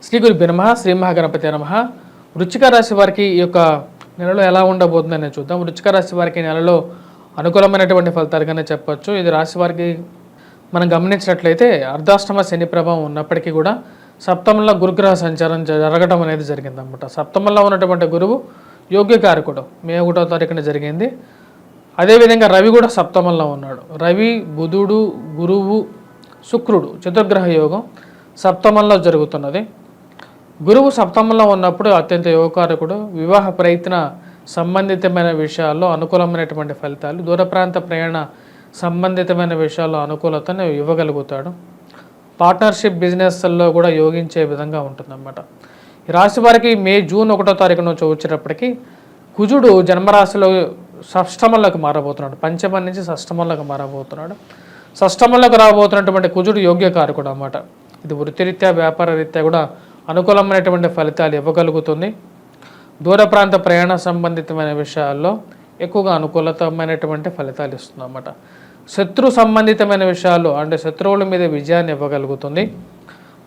శ్రీ గురుభ్యో నమః. శ్రీ మహాగణపతి నమః. వృశ్చిక రాశి వారికి ఈ యొక్క నెలలో ఎలా ఉండబోతుందని చూద్దాం. వృశ్చిక రాశి వారికి నెలలో అనుకూలమైనటువంటి ఫలితాలుగానే చెప్పొచ్చు. ఇది రాశి వారికి మనం గమనించినట్లయితే అర్ధాష్టమ శని ప్రభావం ఉన్నప్పటికీ కూడా సప్తమంలో గురుగ్రహ సంచారం జరగడం అనేది జరిగిందన్నమాట. సప్తమంలో ఉన్నటువంటి గురువు యోగ్యకారకుడు మే 1వ తారీఖున జరిగింది. అదేవిధంగా రవి కూడా సప్తమంలో ఉన్నాడు. రవి, బుధుడు, గురువు, శుక్రుడు చతుర్గ్రహ యోగం సప్తమంలో జరుగుతున్నది. గురువు సప్తమంలో ఉన్నప్పుడు అత్యంత యోగకారకుడు. వివాహ ప్రయత్న సంబంధితమైన విషయాల్లో అనుకూలమైనటువంటి ఫలితాలు, దూర ప్రాంత ప్రయాణ సంబంధితమైన విషయాల్లో అనుకూలతను ఇవ్వగలుగుతాడు. పార్ట్నర్షిప్ బిజినెస్ల్లో కూడా యోగించే విధంగా ఉంటుందన్నమాట. ఈ రాశి వారికి మే జూన్ 1వ తారీఖు నుంచి వచ్చేటప్పటికి కుజుడు జన్మరాశిలో షష్టమంలోకి మారబోతున్నాడు. పంచమం నుంచి షష్టమంలోకి మారబోతున్నాడు. షష్టమంలోకి రాబోతున్నటువంటి కుజుడు యోగ్యకారకుడు అన్నమాట. ఇది వృత్తిరీత్యా వ్యాపార రీత్యా కూడా అనుకూలమైనటువంటి ఫలితాలు ఇవ్వగలుగుతుంది. దూర ప్రాంత ప్రయాణ సంబంధితమైన విషయాల్లో ఎక్కువగా అనుకూలతమైనటువంటి ఫలితాలు ఇస్తుంది అన్నమాట. శత్రు సంబంధితమైన విషయాలు అంటే శత్రువుల మీద విజయాన్ని ఇవ్వగలుగుతుంది.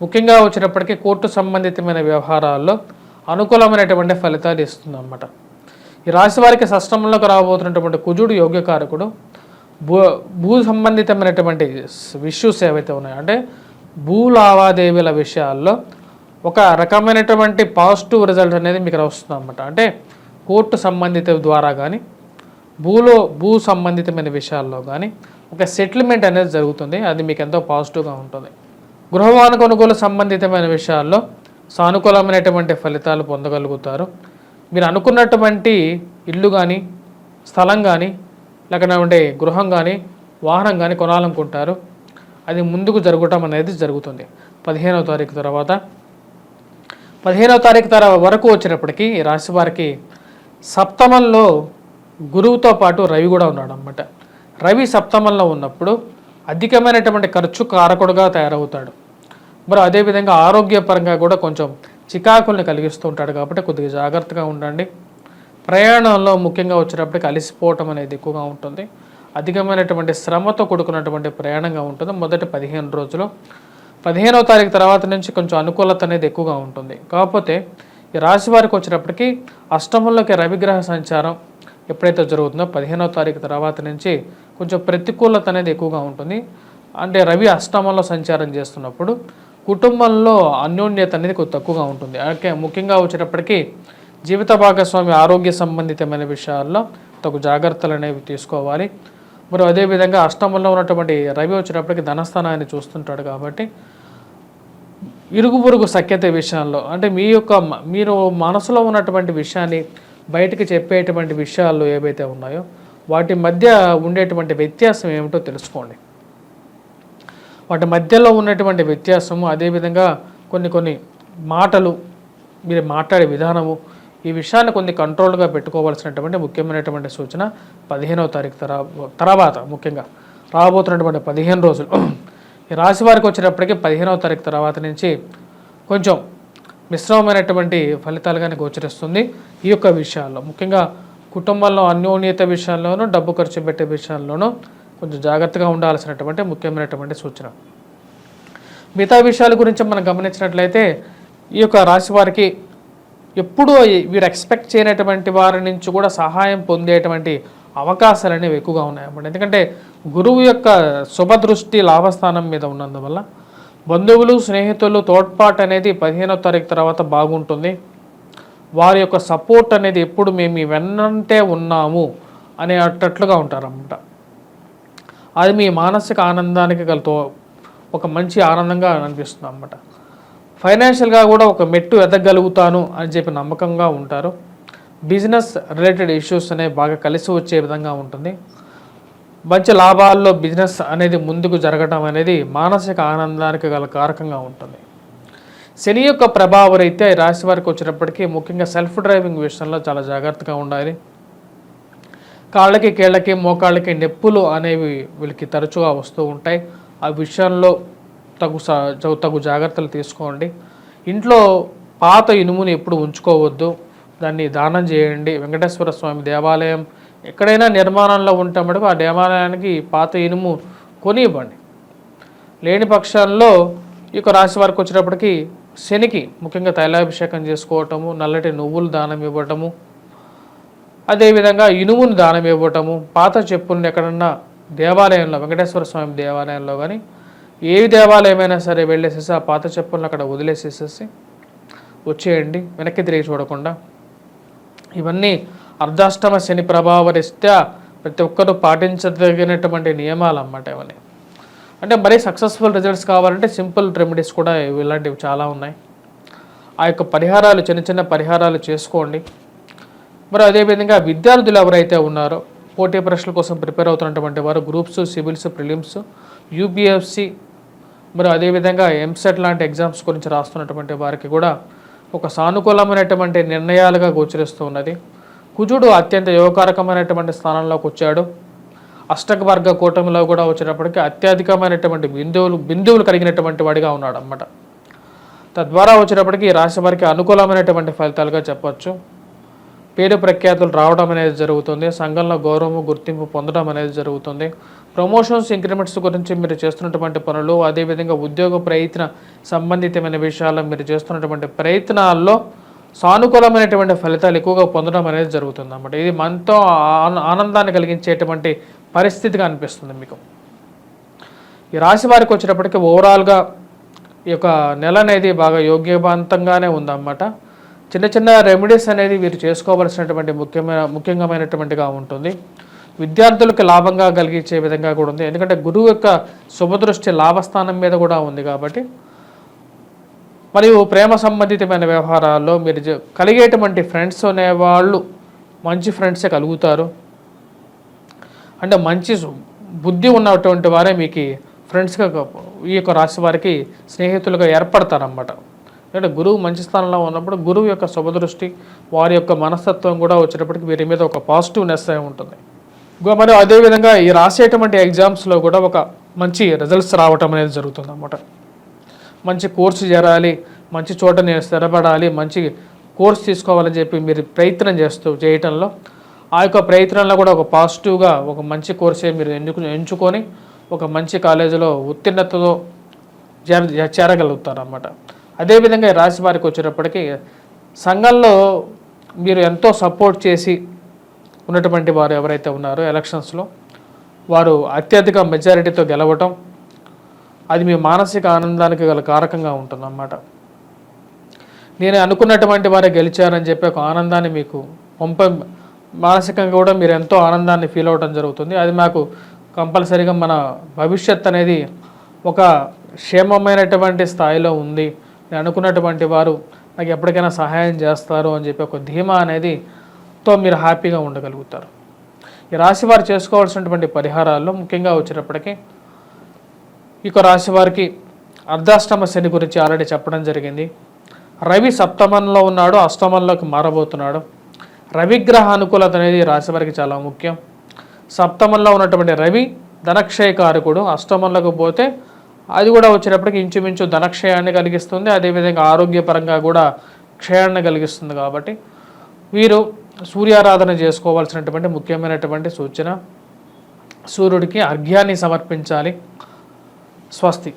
ముఖ్యంగా వచ్చినప్పటికీ కోర్టు సంబంధితమైన వ్యవహారాల్లో అనుకూలమైనటువంటి ఫలితాలు ఇస్తుంది అన్నమాట. ఈ రాశి వారికి షష్టమంలోకి రాబోతున్నటువంటి కుజుడు యోగ్యకారకుడు. భూ సంబంధితమైనటువంటి ఇష్యూస్ ఏవైతే ఉన్నాయో అంటే భూ లావాదేవీల విషయాల్లో ఒక రకమైనటువంటి పాజిటివ్ రిజల్ట్ అనేది మీకు వస్తుంది అన్నమాట. అంటే కోర్టు సంబంధిత ద్వారా కానీ భూ సంబంధితమైన విషయాల్లో కానీ ఒక సెటిల్మెంట్ అనేది జరుగుతుంది. అది మీకు ఎంతో పాజిటివ్గా ఉంటుంది. గృహవాహన కొనుగోలు సంబంధితమైన విషయాల్లో సానుకూలమైనటువంటి ఫలితాలు పొందగలుగుతారు. మీరు అనుకున్నటువంటి ఇల్లు కానీ స్థలం కానీ లేకపోతే గృహం కానీ వాహనం కానీ కొనాలనుకుంటారు. అది ముందుకు జరగటం అనేది జరుగుతుంది. 15వ తారీఖు తర్వాత 15వ తారీఖు వరకు వచ్చినప్పటికీ ఈ రాశి వారికి సప్తమంలో గురువుతో పాటు రవి కూడా ఉన్నాడు అన్నమాట. రవి సప్తమంలో ఉన్నప్పుడు అధికమైనటువంటి ఖర్చు కారకుడుగా తయారవుతాడు. మరి అదేవిధంగా ఆరోగ్యపరంగా కూడా కొంచెం చికాకుల్ని కలిగిస్తూ ఉంటాడు. కాబట్టి కొద్దిగా జాగ్రత్తగా ఉండండి. ప్రయాణంలో ముఖ్యంగా వచ్చేటప్పటికి అలసిపోవటం అనేది ఎక్కువగా ఉంటుంది. అధికమైనటువంటి శ్రమతో కూడుకున్నటువంటి ప్రయాణంగా ఉంటుంది. మొదటి 15 రోజులు. 15వ తారీఖు తర్వాత నుంచి కొంచెం అనుకూలత అనేది ఎక్కువగా ఉంటుంది. కాకపోతే ఈ రాశి వారికి వచ్చేటప్పటికి అష్టమంలోకి రవిగ్రహ సంచారం ఎప్పుడైతే జరుగుతుందో 15వ తారీఖు తర్వాత నుంచి కొంచెం ప్రతికూలత అనేది ఎక్కువగా ఉంటుంది. అంటే రవి అష్టమంలో సంచారం చేస్తున్నప్పుడు కుటుంబంలో అన్యోన్యత అనేది కొద్ది తక్కువగా ఉంటుంది. అలాగే ముఖ్యంగా వచ్చేటప్పటికి జీవిత భాగస్వామి ఆరోగ్య సంబంధితమైన విషయాల్లో తగు జాగ్రత్తలు అనేవి తీసుకోవాలి. మరి అదేవిధంగా అష్టమంలో ఉన్నటువంటి రవి వచ్చేటప్పటికి ధనస్థానాన్ని చూస్తుంటాడు. కాబట్టి ఇరుగు పొరుగు సఖ్యత విషయాల్లో అంటే మీరు మనసులో ఉన్నటువంటి విషయాన్ని బయటికి చెప్పేటువంటి విషయాలు ఏవైతే ఉన్నాయో వాటి మధ్య ఉండేటువంటి వ్యత్యాసం ఏమిటో తెలుసుకోండి. వాటి మధ్యలో ఉన్నటువంటి వ్యత్యాసము, అదేవిధంగా కొన్ని మాటలు, మీరు మాట్లాడే విధానము, ఈ విషయాన్ని కొన్ని కంట్రోల్గా పెట్టుకోవాల్సినటువంటి ముఖ్యమైనటువంటి సూచన 15వ తారీఖు తర్వాత ముఖ్యంగా రాబోతున్నటువంటి 15 రోజులు ఈ రాశి వారికి వచ్చేటప్పటికి 15వ తారీఖు తర్వాత నుంచి కొంచెం మిశ్రమమైనటువంటి ఫలితాలుగానే గోచరిస్తుంది. ఈ యొక్క విషయాల్లో ముఖ్యంగా కుటుంబంలో అన్యోన్యత విషయాల్లోనూ డబ్బు ఖర్చు పెట్టే విషయాల్లోనూ కొంచెం జాగ్రత్తగా ఉండాల్సినటువంటి ముఖ్యమైనటువంటి సూచన. మిగతా విషయాల గురించి మనం గమనించినట్లయితే ఈ యొక్క రాశి వారికి ఎప్పుడూ వీరు ఎక్స్పెక్ట్ చేయనటువంటి వారి నుంచి కూడా సహాయం పొందేటువంటి అవకాశాలు అనేవి ఎక్కువగా ఉన్నాయన్నమాట. ఎందుకంటే గురువు యొక్క శుభదృష్టి లాభస్థానం మీద ఉన్నందువల్ల బంధువులు, స్నేహితులు తోడ్పాటు అనేది 15వ తారీఖు తర్వాత బాగుంటుంది. వారి యొక్క సపోర్ట్ అనేది ఎప్పుడు మేము వెన్నంటే ఉన్నాము అనేటట్లుగా ఉంటారన్నమాట. అది మీ మానసిక ఆనందానికి ఒక మంచి ఆనందంగా అనిపిస్తుంది అన్నమాట. ఫైనాన్షియల్గా కూడా ఒక మెట్టు ఎదగలుగుతాను అని చెప్పి నమ్మకంగా ఉంటారు. బిజినెస్ రిలేటెడ్ ఇష్యూస్ అనేవి బాగా కలిసి వచ్చే విధంగా ఉంటుంది. మంచి లాభాల్లో బిజినెస్ అనేది ముందుకు జరగడం అనేది మానసిక ఆనందానికి గల కారకంగా ఉంటుంది. శని యొక్క ప్రభావ రీత్యా ఈ రాశి వారికి వచ్చినప్పటికీ ముఖ్యంగా సెల్ఫ్ డ్రైవింగ్ విషయంలో చాలా జాగ్రత్తగా ఉండాలి. కాళ్ళకి, కీళ్ళకి, మోకాళ్ళకి నొప్పులు అనేవి వీళ్ళకి తరచుగా వస్తూ ఉంటాయి. ఆ విషయంలో తగు జాగ్రత్తలు తీసుకోండి. ఇంట్లో పాత ఇనుముని ఎప్పుడు ఉంచుకోవద్దు, దాన్ని దానం చేయండి. వెంకటేశ్వర స్వామి దేవాలయం ఎక్కడైనా నిర్మాణంలో ఉంటే మటుకు ఆ దేవాలయానికి పాత ఇనుము కొని ఇవ్వండి. లేని పక్షాల్లో ఈ యొక్క రాశి వారికి వచ్చేటప్పటికి శనికి ముఖ్యంగా తైలాభిషేకం చేసుకోవటము, నల్లటి నువ్వులు దానం ఇవ్వటము, అదేవిధంగా ఇనుమును దానం ఇవ్వటము, పాత చెప్పులను ఎక్కడన్నా దేవాలయంలో, వెంకటేశ్వర స్వామి దేవాలయంలో కానీ ఏ దేవాలయమైనా సరే వెళ్ళేసేసి ఆ పాత చెప్పులను అక్కడ వదిలేసేసేసి వచ్చేయండి, వెనక్కి తిరిగి చూడకుండా. ఇవన్నీ అర్ధాష్టమ శని ప్రభావరీత్యా ప్రతి ఒక్కరూ పాటించదగినటువంటి నియమాలు అన్నమాట ఇవన్నీ. అంటే మరీ సక్సెస్ఫుల్ రిజల్ట్స్ కావాలంటే సింపుల్ రెమెడీస్ కూడా ఇలాంటివి చాలా ఉన్నాయి. ఆ యొక్క పరిహారాలు, చిన్న చిన్న పరిహారాలు చేసుకోండి. మరి అదేవిధంగా విద్యార్థులు ఎవరైతే ఉన్నారో పోటీ పరీక్షల కోసం ప్రిపేర్ అవుతున్నటువంటి వారు, గ్రూప్స్, సివిల్స్, ప్రిలిమ్స్, యూపీఎస్సి, మరి అదేవిధంగా ఎంసెట్ లాంటి ఎగ్జామ్స్ గురించి రాస్తున్నటువంటి వారికి కూడా ఒక సానుకూలమైనటువంటి నిర్ణయాలుగా గోచరిస్తూ ఉన్నది. కుజుడు అత్యంత యోగకారకమైనటువంటి స్థానంలోకి వచ్చాడు. అష్టక వర్గ కూటమిలో కూడా వచ్చేటప్పటికి అత్యధికమైనటువంటి బిందువులు కలిగినటువంటి వాడిగా ఉన్నాడు అన్నమాట. తద్వారా వచ్చేటప్పటికి ఈ రాశి వారికి అనుకూలమైనటువంటి ఫలితాలుగా చెప్పచ్చు. పేరు ప్రఖ్యాతులు రావడం అనేది జరుగుతుంది. సంఘంలో గౌరవము, గుర్తింపు పొందడం అనేది జరుగుతుంది. ప్రమోషన్స్, ఇంక్రిమెంట్స్ గురించి మీరు చేస్తున్నటువంటి పనులు, అదేవిధంగా ఉద్యోగ ప్రయత్న సంబంధితమైన విషయాల్లో మీరు చేస్తున్నటువంటి ప్రయత్నాల్లో సానుకూలమైనటువంటి ఫలితాలు ఎక్కువగా పొందడం అనేది జరుగుతుంది అన్నమాట. ఇది మనతో ఆనందాన్ని కలిగించేటువంటి పరిస్థితిగా అనిపిస్తుంది మీకు. ఈ రాశి వారికి వచ్చేటప్పటికి ఓవరాల్గా ఈ యొక్క నెల అనేది బాగా యోగ్యవంతంగానే ఉందన్నమాట. చిన్న చిన్న రెమెడీస్ అనేది వీరు చేసుకోవలసినటువంటి ముఖ్యమైనటువంటిగా ఉంటుంది. విద్యార్థులకు లాభంగా కలిగించే విధంగా కూడా ఉంది. ఎందుకంటే గురువు యొక్క శుభదృష్టి లాభస్థానం మీద కూడా ఉంది కాబట్టి. మరియు ప్రేమ సంబంధితమైన వ్యవహారాల్లో మీరు కలిగేటువంటి ఫ్రెండ్స్ అనేవాళ్ళు మంచి ఫ్రెండ్సే కలుగుతారు. అంటే మంచి బుద్ధి ఉన్నటువంటి వారే మీకు ఫ్రెండ్స్గా ఈ యొక్క రాశి వారికి స్నేహితులుగా ఏర్పడతారన్నమాట. అంటే గురువు మంచి స్థానంలో ఉన్నప్పుడు గురువు యొక్క శుభదృష్టి, వారి యొక్క మనస్తత్వం కూడా వచ్చేటప్పటికి వీరి మీద ఒక పాజిటివ్నెస్ ఉంటుంది. మరి అదేవిధంగా ఈ రాసేటువంటి ఎగ్జామ్స్లో కూడా ఒక మంచి రిజల్ట్స్ రావటం అనేది జరుగుతుంది అన్నమాట. మంచి కోర్సు చేరాలి, మంచి చోట నేను స్థిరపడాలి, మంచి కోర్సు తీసుకోవాలని చెప్పి మీరు ప్రయత్నం చేయటంలో ఆ యొక్క ప్రయత్నంలో కూడా ఒక పాజిటివ్గా ఒక మంచి కోర్సే మీరు ఎంచుకొని ఒక మంచి కాలేజీలో ఉత్తీర్ణతతో చేరగలుగుతారు అన్నమాట. అదేవిధంగా ఈ రాశి వారికి వచ్చేటప్పటికి సంఘంలో మీరు ఎంతో సపోర్ట్ చేసి ఉన్నటువంటి వారు ఎవరైతే ఉన్నారో ఎలక్షన్స్లో వారు అత్యధిక మెజారిటీతో గెలవటం, అది మీ మానసిక ఆనందానికి గల కారకంగా ఉంటుందన్నమాట. నేను అనుకున్నటువంటి వారే గెలిచారని చెప్పి ఒక ఆనందాన్ని మీకు మానసికంగా కూడా మీరు ఎంతో ఆనందాన్ని ఫీల్ అవ్వడం జరుగుతుంది. అది మాకు కంపల్సరీగా మన భవిష్యత్ అనేది ఒక క్షేమమైనటువంటి స్థాయిలో ఉంది, నేను అనుకున్నటువంటి వారు నాకు ఎప్పటికైనా సహాయం చేస్తారు అని చెప్పి ఒక ధీమా అనేది తో మీరు హ్యాపీగా ఉండగలుగుతారు. ఈ రాశి వారు చేసుకోవాల్సినటువంటి పరిహారాల్లో ముఖ్యంగా వచ్చేటప్పటికి ఈ రాశి వారికి అర్ధాష్టమ శని గురించి ఆల్రెడీ చెప్పడం జరిగింది. రవి సప్తమంలో ఉన్నాడు, అష్టమంలోకి మారబోతున్నాడు. రవిగ్రహ అనుకూలత అనేది రాశి వారికి చాలా ముఖ్యం. సప్తమంలో ఉన్నటువంటి రవి ధనక్షయకారకుడు, అష్టమంలోకి పోతే అది కూడా వచ్చేటప్పటికి ఇంచుమించు ధనక్షయాన్ని కలిగిస్తుంది, అదేవిధంగా ఆరోగ్యపరంగా కూడా క్షయాన్ని కలిగిస్తుంది. కాబట్టి వీరు సూర్యారాధన చేసుకోవాల్సినటువంటి ముఖ్యమైనటువంటి సూచన, సూర్యుడికి అర్ఘ్యాన్ని సమర్పించాలి. స్వస్తి.